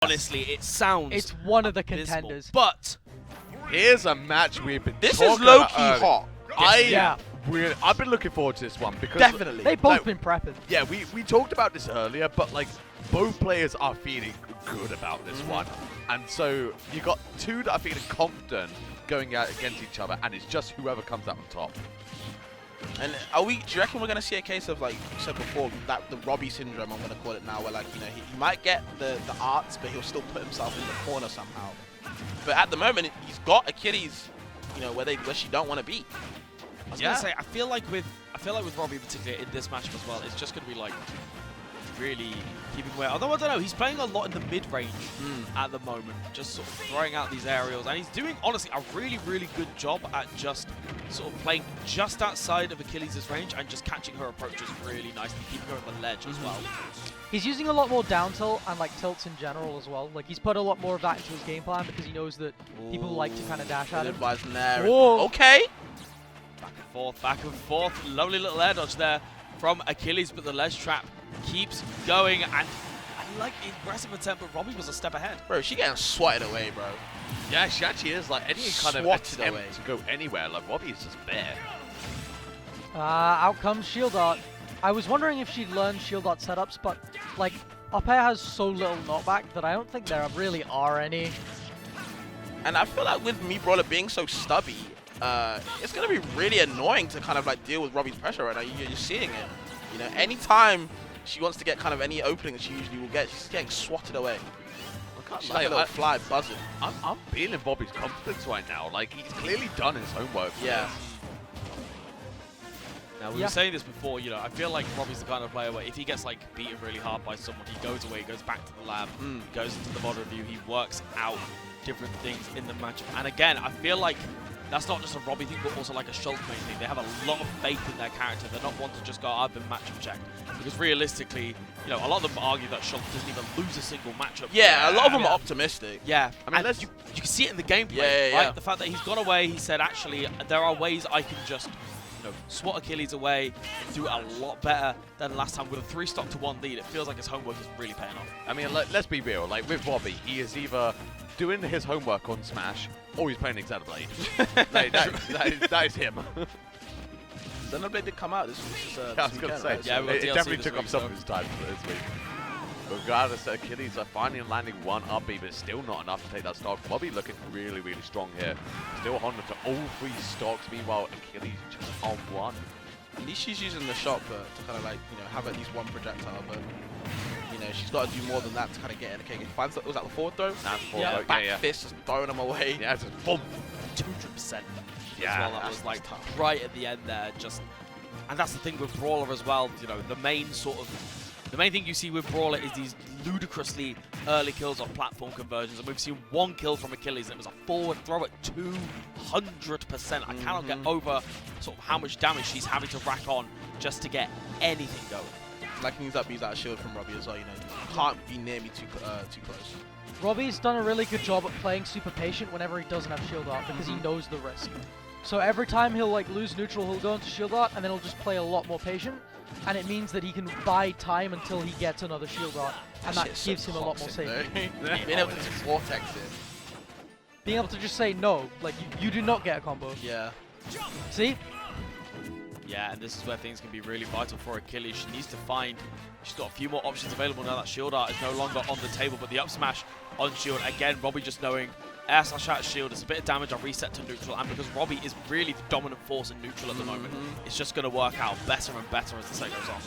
Honestly, it sounds. It's one of the abysmal, contenders. but here's a match we've been. This talking is low key about hot. I've been looking forward to this one because Definitely. They've both been prepping. Yeah, we talked about this earlier, but like both players are feeling good about this one, and so you got two that are feeling confident going out against each other, and it's just whoever comes out on top. And do you reckon we're gonna see a case of, like you said before, that the Robbie syndrome, I'm gonna call it now, where like, you know, he might get the arts, but he'll still put himself in the corner somehow. But at the moment, he's got Achilles, you know, where she don't want to be. I was gonna say, I feel like with Robbie particularly in this matchup as well, it's just gonna be like really keeping away. Although I don't know, he's playing a lot in the mid range at the moment, just sort of throwing out these aerials, and he's doing honestly a really good job at just sort of playing just outside of Achilles' range and just catching her approaches really nicely, keeping her at the ledge as well. He's using a lot more down tilt and like tilts in general as well. Like he's put a lot more of that into his game plan because he knows that people like to kind of dash at him. Whoa. Okay. Back and forth. Lovely little air dodge there from Achilles, but the ledge trap keeps going, and I like the aggressive attempt, but Robbie was a step ahead. Bro, she getting swatted away, bro. Yeah, she actually is. Like any kind of attempt to go anywhere, like Robbie is just there. Out comes shield art. I was wondering if she'd learned shield art setups, but like up air has so little knockback that I don't think there really are any. And I feel like with me Brawler being so stubby, it's gonna be really annoying to kind of like deal with Robbie's pressure right now. You're seeing it. You know, anytime she wants to get kind of any opening that she usually will get, she's getting swatted away. She's like a little fly buzzing. I'm feeling Robbie's confidence right now. Like he's clearly done his homework. Yeah. Now, we were saying this before, you know, I feel like Robbie's the kind of player where if he gets, like, beaten really hard by someone, he goes away, he goes back to the lab, goes into the mod review, he works out different things in the matchup. And again, I feel like that's not just a Robbie thing, but also like a Shulk main thing. They have a lot of faith in their character. They're not one to just go, I've been matchup checked. Because realistically, you know, a lot of them argue that Shulk doesn't even lose a single matchup. Yeah, a lot of them are optimistic. Yeah, I mean, you can see it in the gameplay, right? The fact that he's gone away, he said, actually, there are ways I can just, you know, swat Achilles away and do it a lot better than last time with a 3-stock to 1 lead. It feels like his homework is really paying off. I mean, let's be real. Like with Robbie, he is either doing his homework on Smash or he's playing Xenoblade. Like, that is him. Xenoblade did come out this I was going to say, right? yeah, it definitely took up some of his time for this week. Regardless, Achilles are finally landing one upbeat, but still not enough to take that stock. Robbie looking really strong here. Still holding to all 3 stocks. Meanwhile, Achilles just on 1. At least she's using the shot to kind of like, you know, have at least one projectile, but you know, she's got to do more than that to kind of get in the cake. Was that the forward throw? That's the forward throw. Back fist, just throwing them away. Yeah, just boom. 200%. Yeah, well, that was like right at the end there. And that's the thing with Brawler as well. You know, the main thing you see with Brawler is these ludicrously early kills on platform conversions, and we've seen 1 kill from Achilles, and it was a forward throw at 200%. I cannot get over sort of how much damage she's having to rack on just to get anything going. Like he needs that beat out shield from Robbie as well. You know, you can't be near me too close. Robbie's done a really good job at playing super patient whenever he doesn't have shield art because he knows the risk. So every time he'll like lose neutral, he'll go into shield art, and then he'll just play a lot more patient. And it means that he can buy time until he gets another shield art, and that gives him a lot more safety. Being able to vortex it. Being able to just say no, like you do not get a combo. Yeah. See? Yeah, and this is where things can be really vital for Achilles. She needs to find, she's got a few more options available now that shield art is no longer on the table, but the up smash on shield, again, Robbie just knowing air/out shield is a bit of damage, I reset to neutral, and because Robbie is really the dominant force in neutral at the moment, it's just going to work out better and better as the set goes on.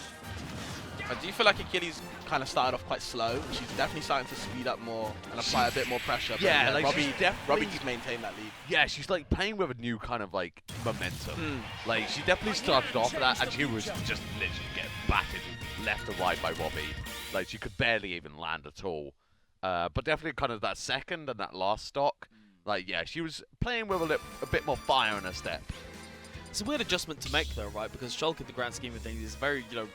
I do feel like Achilles kind of started off quite slow. She's definitely starting to speed up more and apply a bit more pressure. Yeah, like Robbie just maintained that lead. Yeah, she's like playing with a new kind of like momentum. Like she definitely started off with that, and she was just literally getting battered left and right by Robbie. Like she could barely even land at all. But definitely kind of that second and that last stock. Like yeah, she was playing with a bit more fire in her step. It's a weird adjustment to make though, right? Because Shulk, in the grand scheme of things, is very, you know,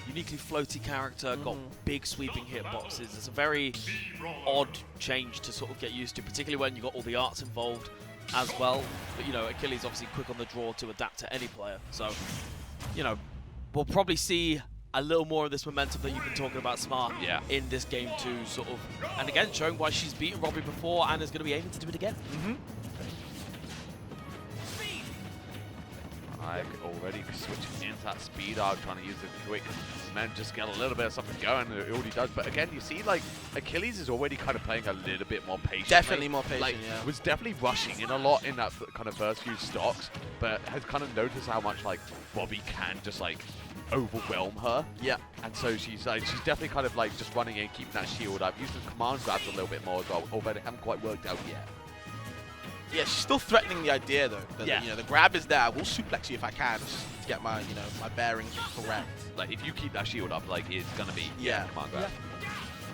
uniquely floaty character, got big sweeping hitboxes. It's a very odd change to sort of get used to, particularly when you got all the arts involved as well. But you know, Achilles obviously quick on the draw to adapt to any player. So, you know, we'll probably see a little more of this momentum that you've been talking about, Smart, in this game too, sort of. And again, showing why she's beaten Robbie before and is going to be aiming to do it again. Like already switching into that speed arc, trying to use the quick cement, just get a little bit of something going. It already does, but again, you see, like Achilles is already kind of playing a little bit more patient. Definitely more patient. Like, was definitely rushing in a lot in that kind of first few stocks, but has kind of noticed how much like Robbie can just like overwhelm her. Yeah. And so she's definitely kind of like just running in, keeping that shield up, using command grabs a little bit more as well, although they haven't quite worked out yet. Yeah, she's still threatening the idea though. That, you know, the grab is there. I will suplex you if I can, just to get my, you know, my bearings correct. Like if you keep that shield up, like it's gonna be command grab.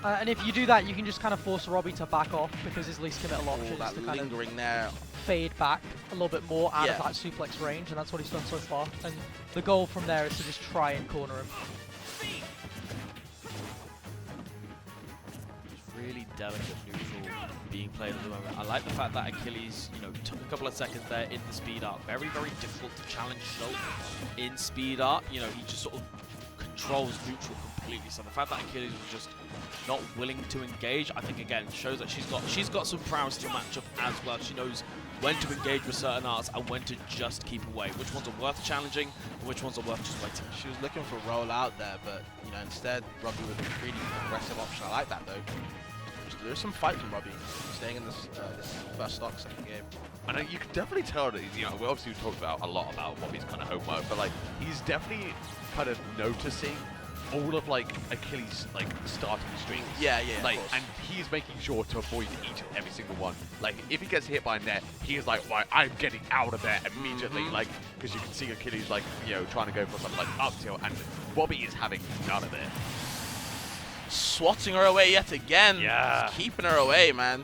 And if you do that, you can just kind of force Robbie to back off because his least committal option is that to kind lingering of there. fade back a little bit more out of that suplex range, and that's what he's done so far. And the goal from there is to just try and corner him. Really delicate neutral being played at the moment. I like the fact that Achilles, you know, took a couple of seconds there in the speed art. Very, very difficult to challenge Shulk in speed art. You know, he just sort of controls neutral completely. So the fact that Achilles was just not willing to engage, I think again shows that she's got some prowess to match up as well. She knows when to engage with certain arts and when to just keep away. Which ones are worth challenging and which ones are worth just waiting. She was looking for roll out there, but you know, instead Robbie with a really aggressive option. I like that though. There's some fight from Robbie, staying in this first stock, second game. And you can definitely tell that, you know, we obviously talked about a lot about Robbie's kind of homework, but like he's definitely kind of noticing all of like Achilles' like starting strings. Yeah, Like, and he's making sure to avoid each and every single one. Like, if he gets hit by net, he is like, right, I'm getting out of there immediately. Like, because you can see Achilles like, you know, trying to go for something like up tilt, and Robbie is having none of it. Swatting her away yet again. Yeah. Just keeping her away, man.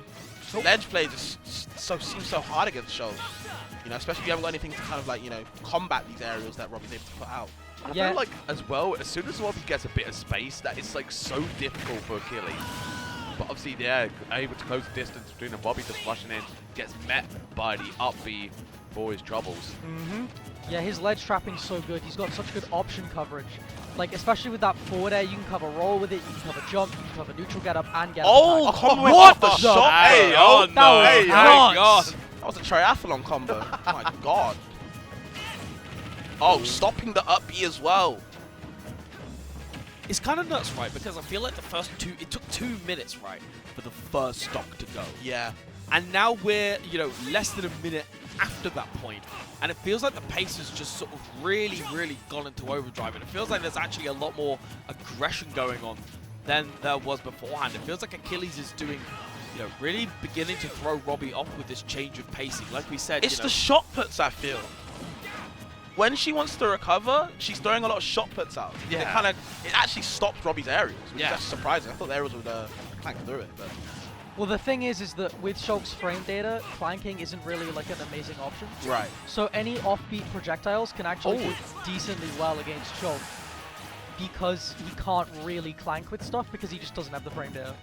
Ledge play just seems so hard against Shulk. You know, especially if you haven't got anything to kind of like, you know, combat these aerials that Robbie's able to put out. I feel like as well, as soon as Robbie gets a bit of space, that is like so difficult for Achilles. But obviously they're able to close the distance between them. Robbie just rushing in, gets met by the up B for his troubles. Yeah, his ledge trapping's so good. He's got such good option coverage. Like, especially with that forward air, you can cover roll with it, you can cover jump, you can cover neutral get up and get up. What the shot? Hey, oh no! That was God. That was a triathlon combo. Oh my god. Oh, stopping the up B as well. It's kind of nuts, right? Because I feel like it took 2 minutes, right, for the first stock to go. Yeah. And now we're, you know, less than a minute after that point, and it feels like the pace has just sort of really gone into overdrive, and it feels like there's actually a lot more aggression going on than there was beforehand. It feels like Achilles is doing, you know, really beginning to throw Robbie off with this change of pacing. Like we said, it's the shot puts, I feel. When she wants to recover, she's throwing a lot of shot puts out. Yeah. It actually stops Robbie's aerials, which Yeah. is actually surprising. I thought the aerials would clank through it, but Well, the thing is that with Shulk's frame data, clanking isn't really like an amazing option. right. So any offbeat projectiles can actually do decently well against Shulk because he can't really clank with stuff because he just doesn't have the frame data.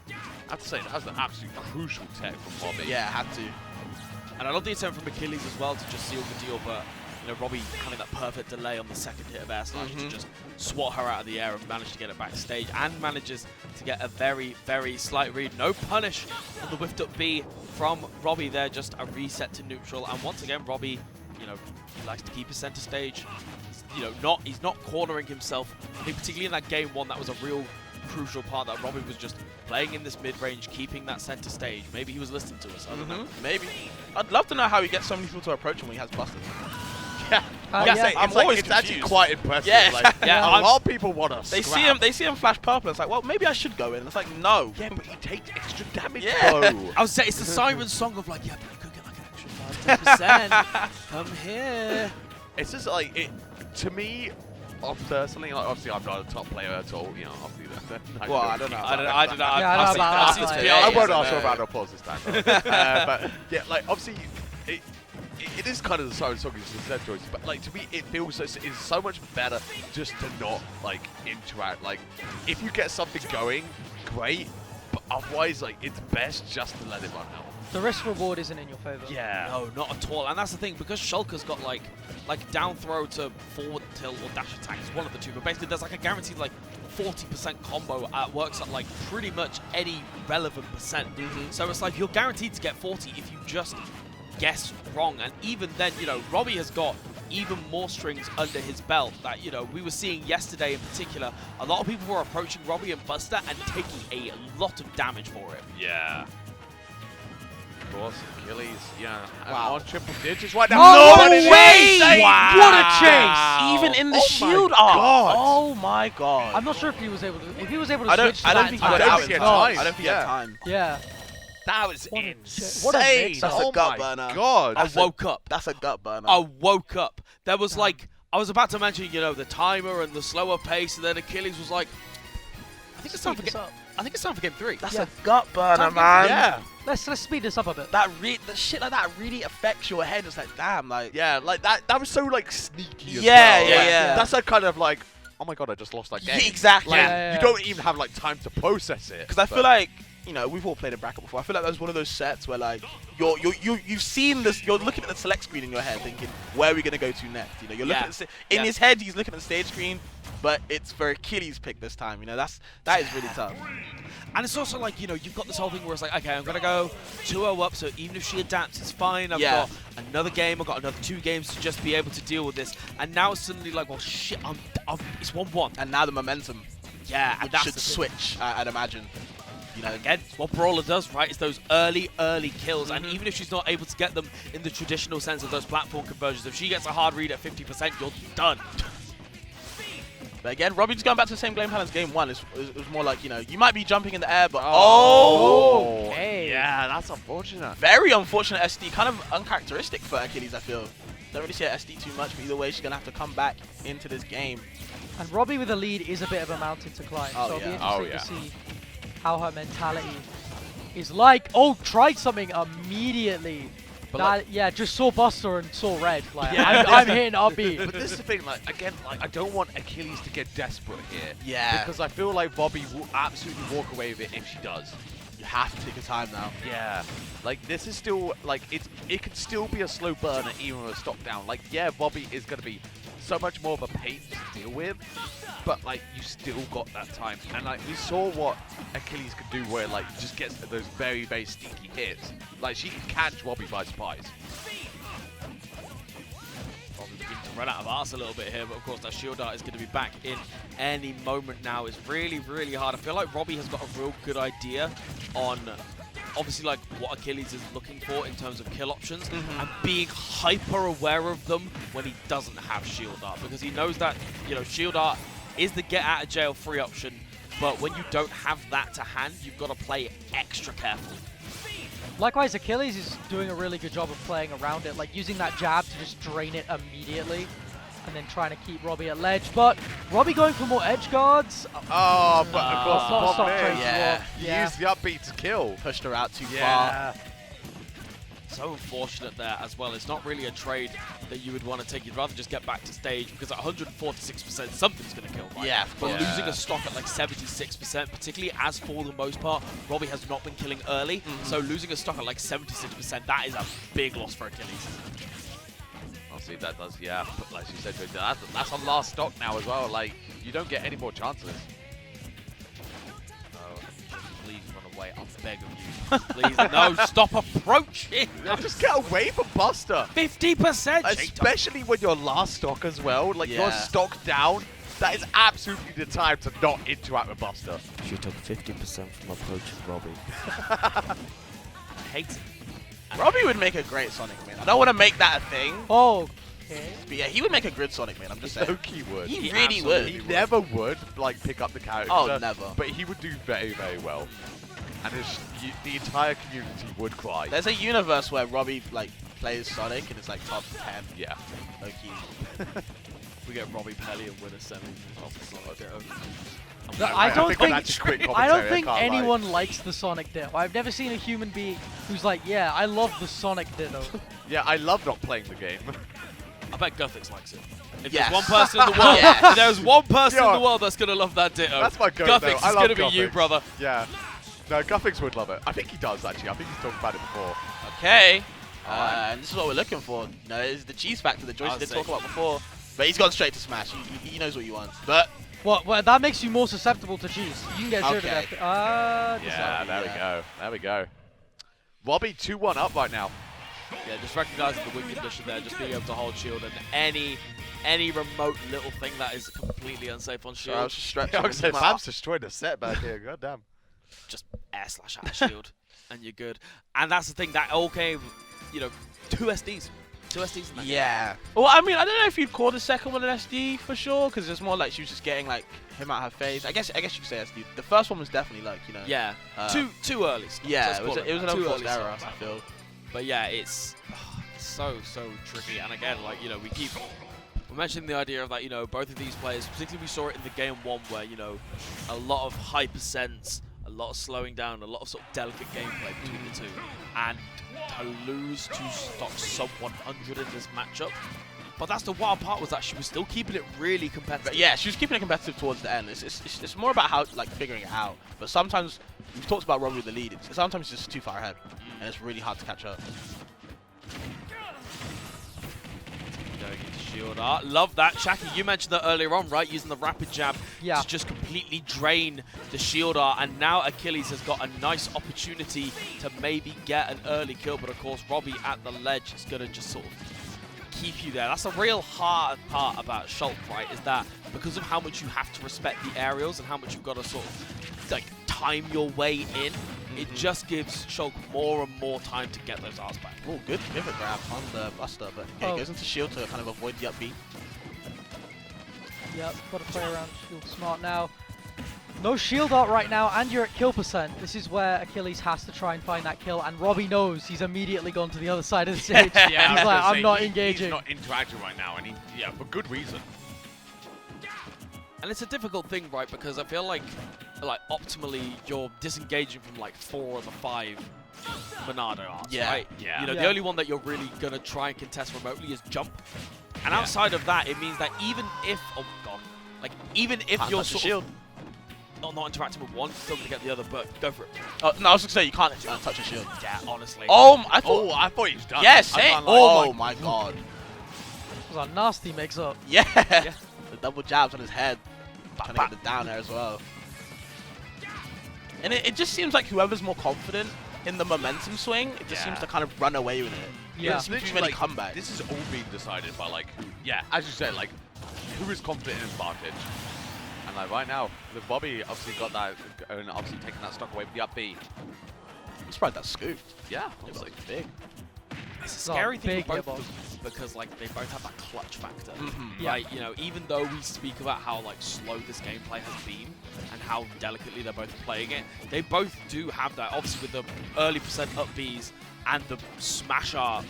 I have to say, that has an absolute crucial tech from Robbie. Yeah, had to. And I love the attempt from Achilles as well to just seal the deal, but you know, Robbie having that perfect delay on the second hit of air slash to just swat her out of the air and manage to get it backstage, and manages to get a very slight read. No punish on the whiffed up B from Robbie there, just a reset to neutral. And once again, Robbie, you know, he likes to keep his center stage. You know, he's not cornering himself. I think particularly in that game one, that was a real crucial part, that Robbie was just playing in this mid-range, keeping that center stage. Maybe he was listening to us. I don't know. Maybe. I'd love to know how he gets so many people to approach him when he has busters. Yeah. It's actually quite impressive. Yeah, like, yeah, a lot of people want to They see him flash purple. It's like, well, maybe I should go in. It's like, no. Yeah, but he takes extra damage, Yeah. though. I would say it's the siren song of like, yeah, but you could get like an extra 5-10%. Come here. It's just like, to me, personally, like, obviously I'm not a top player at all, you know, obviously. Well, I don't know. I don't know. I don't know about that. I won't ask for a round of applause this time. But yeah, like, obviously, it is kind of the siren song as you said, Joyce, but like, to me, it feels it's so much better just to not, like, interact. Like, if you get something going, great, but otherwise, like, it's best just to let him run out. The risk reward isn't in your favor. Yeah. No, not at all. And that's the thing, because Shulk has got like down throw to forward tilt or dash attack. It's one of the two. But basically, there's like a guaranteed like 40% combo works at like pretty much any relevant percent. So it's like you're guaranteed to get 40 if you just guess wrong. And even then, you know, Robbie has got even more strings under his belt that, you know, we were seeing yesterday in particular. A lot of people were approaching Robbie and Buster and taking a lot of damage for it. Yeah. Of course, Achilles, yeah, Wow. on triple digits right now. Oh, No no way! Wow. What a chase! Even in the Oh shield my art. God. Oh my god. I'm not sure if he was able to. If he was able to I don't switch to I don't that think in he I time. don't got out think in he had time. time. I don't think he had Yeah. time. Yeah. That was What a insane. what a mix. That's Oh a gut my burner. God. I woke up. That's a gut burner. I woke up. There was like, I was about to mention, you know, the timer and the slower pace, and then Achilles was like, I think it's time for Speed this up. I think it's time for game 3. That's Yeah. a gut burner, Time to man. Yeah. Let's speed this up a bit. That shit like that really affects your head. It's like, damn, like. Yeah, like that was so like sneaky as Yeah, well. yeah, Like, yeah. That's like kind of like, oh my god, I just lost that game. Yeah, exactly. Like, Yeah. you don't even have like time to process it. Because I but- feel like, you know, we've all played a bracket before. I feel like that was one of those sets where like you've seen this. You're looking at the select screen in your head, thinking, where are we gonna go to next? You know, you're looking at in his head, he's looking at the stage screen, but it's for Achilles' pick this time. You know, that is really tough. And it's also like, you know, you've got this whole thing where it's like, okay, I'm going to go 2-0 up, so even if she adapts, it's fine. I've got another game, I've got another 2 games to just be able to deal with this. And now it's suddenly like, well, shit, it's 1-1. And now the momentum Yeah, and that's should the thing. switch. I'd imagine. You know, Again, it's what Brawler does, right? It's those early kills. And even if she's not able to get them in the traditional sense of those platform conversions, if she gets a hard read at 50%, you're done. But again, Robbie just going back to the same game plan as game 1. It was more like, you know, you might be jumping in the air, but Okay. Yeah, that's unfortunate. very unfortunate SD, kind of uncharacteristic for Achilles, I feel. Don't really see her SD too much, but either way, she's going to have to come back into this game. And Robbie with a lead is a bit of a mountain to climb. Oh, so it'll be yeah. interesting to see how her mentality is like. Oh, tried something immediately. But That, like, yeah, just saw Buster and saw red. Like, Yeah. I'm hitting RB. but this is the thing, like, again, like, I don't want Achilles to get desperate here. Yeah. Because I feel like Robbie will absolutely walk away with it if she does. You have to take your time now. Yeah. Like, this is still, like, it can still be a slow burner even with a stock down. Like, yeah, Robbie is going to be so much more of a pain to deal with, but, like, you still got that time. And, like, we saw what Achilles can do where, like, he just gets those very, very sneaky hits. Like, she can catch Robbie by surprise. Probably beginning to run out of arse a little bit here, but of course that shield art is going to be back in any moment now. It's really, really hard. I feel like Robbie has got a real good idea on obviously like what Achilles is looking for in terms of kill options and being hyper aware of them when he doesn't have shield art, because he knows that, you know, shield art is the get out of jail free option, but when you don't have that to hand, you've got to play extra carefully. Likewise, Achilles is doing a really good job of playing around it, like using that jab to just drain it immediately, and then trying to keep Robbie at ledge. But Robbie going for more edge guards. Oh, but of course, Not the stop problem trade is, yeah. he Yeah. used the upbeat to kill. Pushed her out too far. Yeah. So unfortunate there as well. It's not really a trade that you would want to take. You'd rather just get back to stage, because at 146%, something's going to kill, right? Yeah, But yeah. losing a stock at like 76%, particularly as for the most part, Robbie has not been killing early. So losing a stock at like 76%, that is a big loss for Achilles. Obviously, that does, yeah. But like you said, that's on last stock now as well. Like, you don't get any more chances. Oh, please run away. I'll beg of you. Please, no, stop approaching. Yeah, just get away from Buster. 50%. Especially when you're last stock as well. Like, you're Yeah. stock down. That is absolutely the time to not interact with Buster. She took 50% from approaching Robbie. I hate it. Robbie would make a great Sonic main. I don't want to make that a thing, Oh, okay. but yeah, he would make a good Sonic main. I'm just saying. Loki would. He He really would. absolutely He never would, like, pick up the character. Oh, never. But he would do very, very well. And the entire community would cry. There's a universe where Robbie like plays Sonic and it's like top 10. Yeah. Loki. We get Robbie Pelly and win a semi. I don't think think that's a quick I don't commentary, think I can't lie. anyone likes the Sonic Ditto. I've never seen a human being who's like, yeah, I love the Sonic Ditto. Yeah, I love not playing the game. I bet Guthix likes it. If Yes. there's one person in the world, Yes. if there's one person Yeah. in the world that's gonna love that ditto, That's my goat, Guthix though. I is love gonna be you, Guthix. brother. Yeah. No, Guffix would love it. I think he does, actually. I think he's talked about it before. Okay. And this is what we're looking for. No, it's the cheese factor that Joyce did talk about before. But he's gone straight to Smash. He knows what he wants. But Well, that makes you more susceptible to cheese. You can get 0 to death. Yeah, there we go. There we go. Robbie 2-1 up right now. Yeah, just recognizing the win condition there, just being able to hold shield, and any remote little thing that is completely unsafe on shield. I was just stretching. I was saying, Bab's destroyed the set back here. God damn. Just air slash out of shield, and you're good. And that's the thing, that all came, you know, 2 SDs. 2 SDs in that game. Yeah. Well, I mean, I don't know if you'd call the second one an SD for sure, because it's more like she was just getting like him out of her face. I guess you could say SD. The first one was definitely like, you know. Yeah. Too early. Stuff. Yeah, it was an too unforced early error, stuff. I feel. But yeah, it's so tricky. And again, like, you know, we're mentioning the idea of that, you know, both of these players, particularly we saw it in the game 1 where, you know, a lot of high percents, a lot of slowing down, a lot of sort of delicate gameplay between the two. And to lose to stock sub 100 in this matchup. But that's the wild part, was that she was still keeping it really competitive. But yeah, she was keeping it competitive towards the end. It's more about how, like, figuring it out. But sometimes, we've talked about Robbie with the lead, sometimes it's just too far ahead. And it's really hard to catch up. Going into shield art. Love that. Shaki, you mentioned that earlier on, right? Using the rapid jab to just completely drain the shield art. And now Achilles has got a nice opportunity to maybe get an early kill. But of course, Robbie at the ledge is going to just sort of keep you there. That's a real hard part about Shulk, right? Is that because of how much you have to respect the aerials and how much you've got to sort of like time your way in, it just gives Shulk more and more time to get those R's back. Oh, good pivot grab on the Buster, but yeah, he goes into shield to kind of avoid the up B. Yep, got to play around shield smart now. No shield art right now, and you're at kill percent. This is where Achilles has to try and find that kill, and Robbie knows he's immediately gone to the other side of the stage. Yeah, he's like, I'm not engaging. He's not interacting right now, and for good reason. And it's a difficult thing, right? Because I feel like optimally, you're disengaging from like 4 of the 5 Monado arts, right? Yeah. You know, the only one that you're really gonna try and contest remotely is jump. And outside of that, it means that even if, oh god, like even if you're sort of not interacting with one, you're still gonna get the other. But go for it. Oh no, I was gonna say you can't touch a shield. Yeah, honestly. I thought he was done. Yeah, same. Oh my god. That was a nasty mix-up. Yeah. The double jabs on his head. Trying to get the down there as well. And it just seems like whoever's more confident in the momentum swing, it just seems to kind of run away with it. Yeah. It's literally many comebacks. This is all being decided by like as you said, like who is confident in advantage. And like right now, with Bobby obviously got that, and obviously taking that stock away with the up B. I'm surprised that scooped. Yeah, It was obviously. like big. It's a scary thing big with both of them because like they both have that clutch factor, Yeah. right? You know, even though we speak about how like slow this gameplay has been and how delicately they're both playing it, they both do have that. Obviously, with the early percent up Bs and the smash art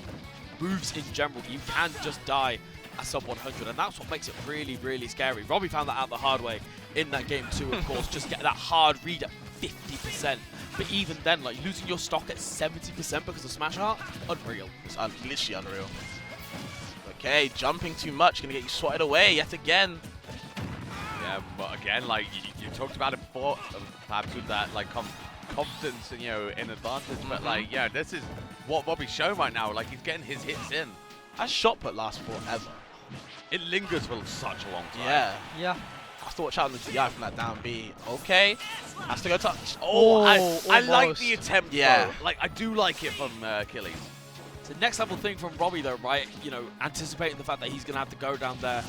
moves in general, you can just die at sub 100, and that's what makes it really, really scary. Robbie found that out the hard way in that game too, of course, just get that hard read at 50%. But even then, like losing your stock at 70% because of smash art, unreal. It's literally unreal. Okay, jumping too much, gonna get you swatted away yet again. Yeah, but again, like you talked about it before, perhaps with that like confidence, in advantage. But like, this is what Robbie's showing right now. Like he's getting his hits in. That shot put lasts forever. It lingers for such a long time. Yeah. Yeah. I thought watch out on the DI from that down B. Okay. Has to go touch. I like almost. the attempt. Yeah. Though. Like I do like it from Achilles. It's a next level thing from Robbie though, right? You know, anticipating the fact that he's gonna have to go down there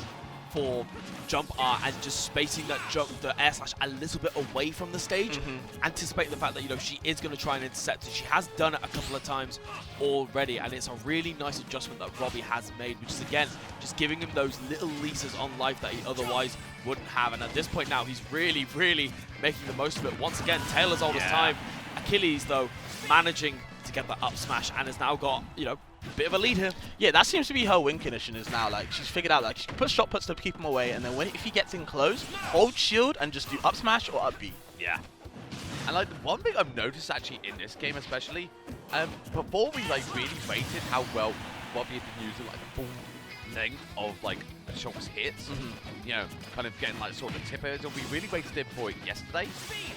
for jump art and just spacing that jump, the air slash a little bit away from the stage. Anticipating the fact that, you know, she is gonna try and intercept it. She has done it a couple of times already, and it's a really nice adjustment that Robbie has made, which is again, just giving him those little leases on life that he otherwise wouldn't have. And at this point now, he's really, really making the most of it. Once again, Taylor's oldest time. Achilles, though, managing to get that up smash and has now got, you know, a bit of a lead here. Yeah, that seems to be her win condition is now. Like, she's figured out, like, she puts shot puts to keep him away, and then if he gets in close, hold shield and just do up smash or up B. Yeah. And like the one thing I've noticed actually in this game especially, before we like really rated how well Robbie had been using like the full thing of like Shulk's hits. You know, kind of getting like sort of the tip edge. We really waited for it yesterday,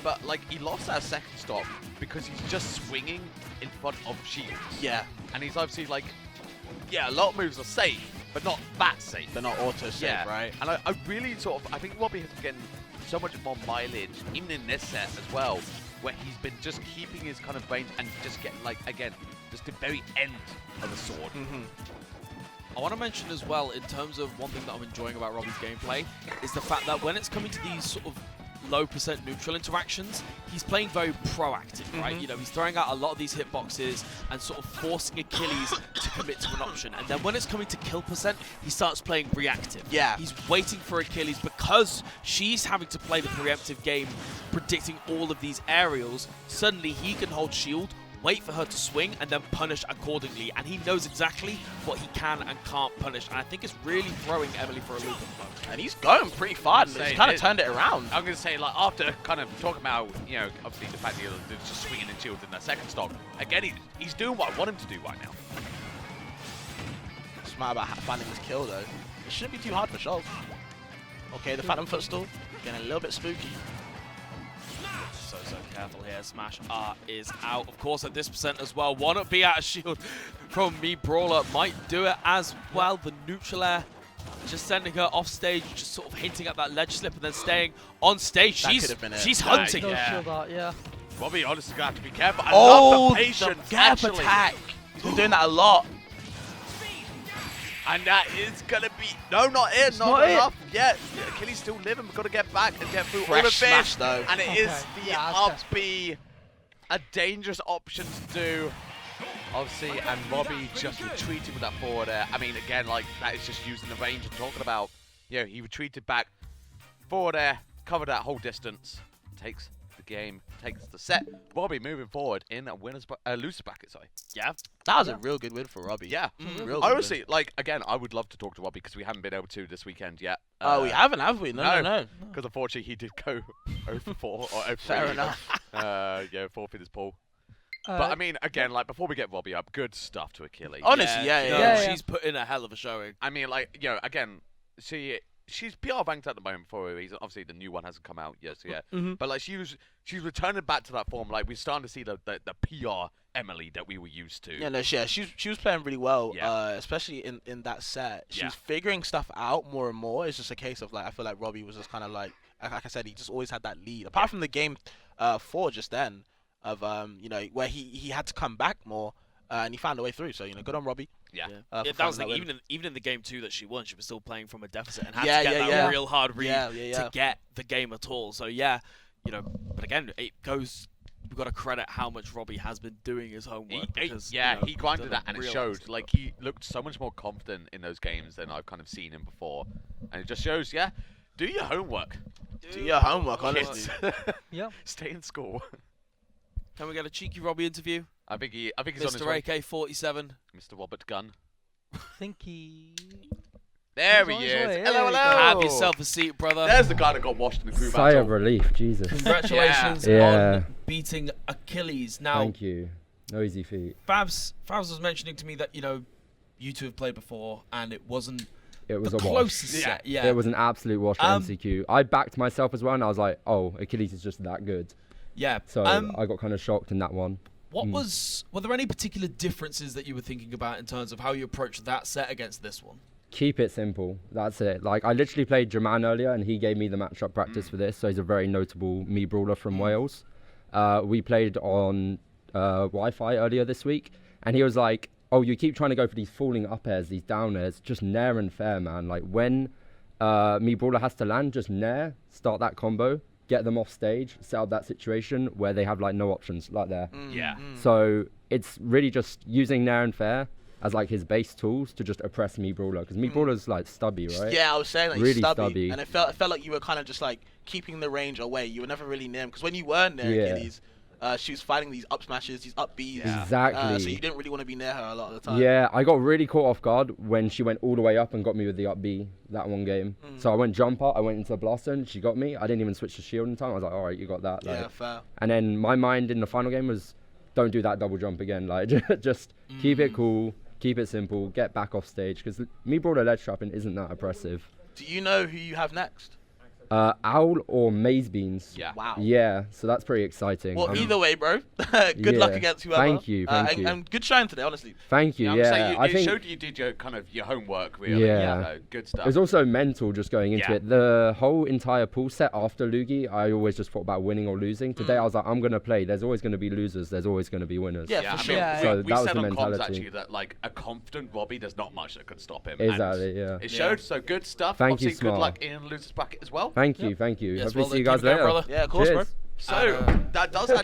but like he lost that second stock because he's just swinging in front of shields. Yeah. And he's obviously like, yeah, a lot of moves are safe, but not that safe. They're not auto save, Yeah. right? And I really sort of, I think Robbie has been getting so much more mileage, even in this set as well, where he's been just keeping his kind of range and just getting like, again, just the very end of the sword. I want to mention as well, in terms of one thing that I'm enjoying about Robbie's gameplay, is the fact that when it's coming to these sort of low percent neutral interactions, he's playing very proactive, right? You know, he's throwing out a lot of these hitboxes and sort of forcing Achilles to commit to an option. And then when it's coming to kill percent, he starts playing reactive. Yeah. He's waiting for Achilles because she's having to play the preemptive game, predicting all of these aerials. Suddenly he can hold shield, wait for her to swing, and then punish accordingly. And he knows exactly what he can and can't punish. And I think it's really throwing Emily for a loop at the moment. And he's going pretty far. He's kind of turned it around. I'm going to say, like, after kind of talking about, you know, obviously the fact that he's just swinging in shields in that second stock, again, he's doing what I want him to do right now. Smart about finding this kill, though. It shouldn't be too hard for Shulk. Okay, the Phantom Footstool getting a little bit spooky. So careful here. SmashUK is out, of course, at this percent as well. 1-up B out of shield from Brawler might do it as well. The neutral air just sending her off stage, just sort of hinting at that ledge slip and then staying on stage. That could have been it. She's hunting. No shield art, yeah. Robbie honestly got to be careful. I love the patience, the gap actually. attack. He's been doing that a lot. And that is going to be... No, not it. Not enough. Yeah, Achilles still living. We've got to get back and get through all of this. Smash, though. And it is the Yeah, up B. A dangerous option to do. Obviously, and Robbie just retreated with that forward air. I mean, again, like, that is just using the range I'm talking about. You know, he retreated back, forward air, covered that whole distance, takes the game, takes the set. Robbie moving forward in a loser bracket, sorry. Yeah. That was a real good win for Robbie. Yeah. Real good Honestly, like, again, I would love to talk to Robbie because we haven't been able to this weekend yet. Oh, we haven't, have we? No. Because unfortunately, he did go 0 for 4 or 0 for 3. Fair enough. Yeah, forfeit his pool. But I mean, again, like before we get Robbie up, good stuff to Achilles. Honestly, yeah. She's put in a hell of a showing. I mean, like, you know, again, she's PR ranked at the moment for a reason. Obviously, the new one hasn't come out yet, so yeah. But like, she's returning back to that form. Like, we're starting to see the PR Emily that we were used to. Yeah, no, she was playing really well, Yeah. especially in that set. She's Yeah. figuring stuff out more and more. It's just a case of like, I feel like Robbie was just kind of like I said, he just always had that lead. Apart from the game 4 just then of you know, where he had to come back more and he found a way through. So, you know, good on Robbie. Yeah. Yeah, that was the thing. Even in the game 2 that she won, she was still playing from a deficit and had Yeah, to get yeah, that yeah. real hard read Yeah. to get the game at all. So yeah, you know, but again, it goes. We've got to credit how much Robbie has been doing his homework. Because, yeah, you know, he grinded done that and it real showed. stuff. Like, he looked so much more confident in those games than I've kind of seen him before. And it just shows, yeah, do your homework. Do your homework, honestly. Yeah. Stay in school. Can we get a cheeky Robbie interview? I think he's on his Mr. way. AK47. Mr. Robert Gunn. Think he... There He's he on his is. way. Hello, There we hello. go. Have yourself a seat, brother. There's the guy that got washed in the crew Sigh battle. of relief, Jesus. Congratulations Yeah. on beating Achilles. Now, Thank you. No easy feat. Fabs was mentioning to me that, you know, you two have played before and it wasn't It was the a wash. closest Yeah. set. Yeah. It was an absolute wash for MCQ. I backed myself as well, and I was like, oh, Achilles is just that good. Yeah. So I got kind of shocked in that one. Were there any particular differences that you were thinking about in terms of how you approached that set against this one? Keep it simple. That's it. Like, I literally played Jaman earlier, and he gave me the matchup practice for this. So he's a very notable Brawler from Wales. We played on Wi-Fi earlier this week, and he was like, oh, you keep trying to go for these falling up airs, these down airs. Just nair and fair, man. Like, when Brawler has to land, just nair, start that combo, get them off stage, set up that situation where they have, like, no options, like there. Yeah. So it's really just using nair and fair as like his base tools to just oppress Brawler, because Brawler's like stubby, right? Yeah, I was saying like Really he's stubby. stubby. And it felt like you were kind of just like keeping the range away. You were never really near him because when you were near Yeah. Achilles, she was fighting these up smashes, these up Bs. Yeah. Exactly. So you didn't really want to be near her a lot of the time. Yeah, I got really caught off guard when she went all the way up and got me with the up B that one game. So I went jumper, I went into a blaster, and she got me. I didn't even switch to shield in time. I was like, all right, you got that. Yeah, Like, fair. and then my mind in the final game was, don't do that double jump again. Like, just keep it cool. keep it simple, get back off stage, because me Brawler ledge trapping isn't that oppressive. Do you know who you have next? Owl or Maze Beans. Yeah. Wow. Yeah, so that's pretty exciting. Well, either way, bro. Good luck Yeah. against whoever. Thank you, thank you. And good shine today, honestly. Thank you. I'm Yeah, saying I you think showed you did your kind of your homework really. Yeah. So good stuff. it was also mental just going into Yeah. it. The whole entire pool set after Lugi, I always just thought about winning or losing. Today I was like, I'm gonna play. There's always gonna be losers. There's always gonna be winners. Yeah, Yeah, for I sure. mean, Yeah, So we that was said the on comms mentality. actually that like a confident Robbie, there's not much that could stop him. Exactly, And yeah. It showed, so good stuff. Thank you, Obviously, good Smart. luck in losers bracket as well. Thank you, thank you. Yes, Hopefully well, see you keep guys it going, later. brother. Yeah, of course, bro. Cheers. So that does actually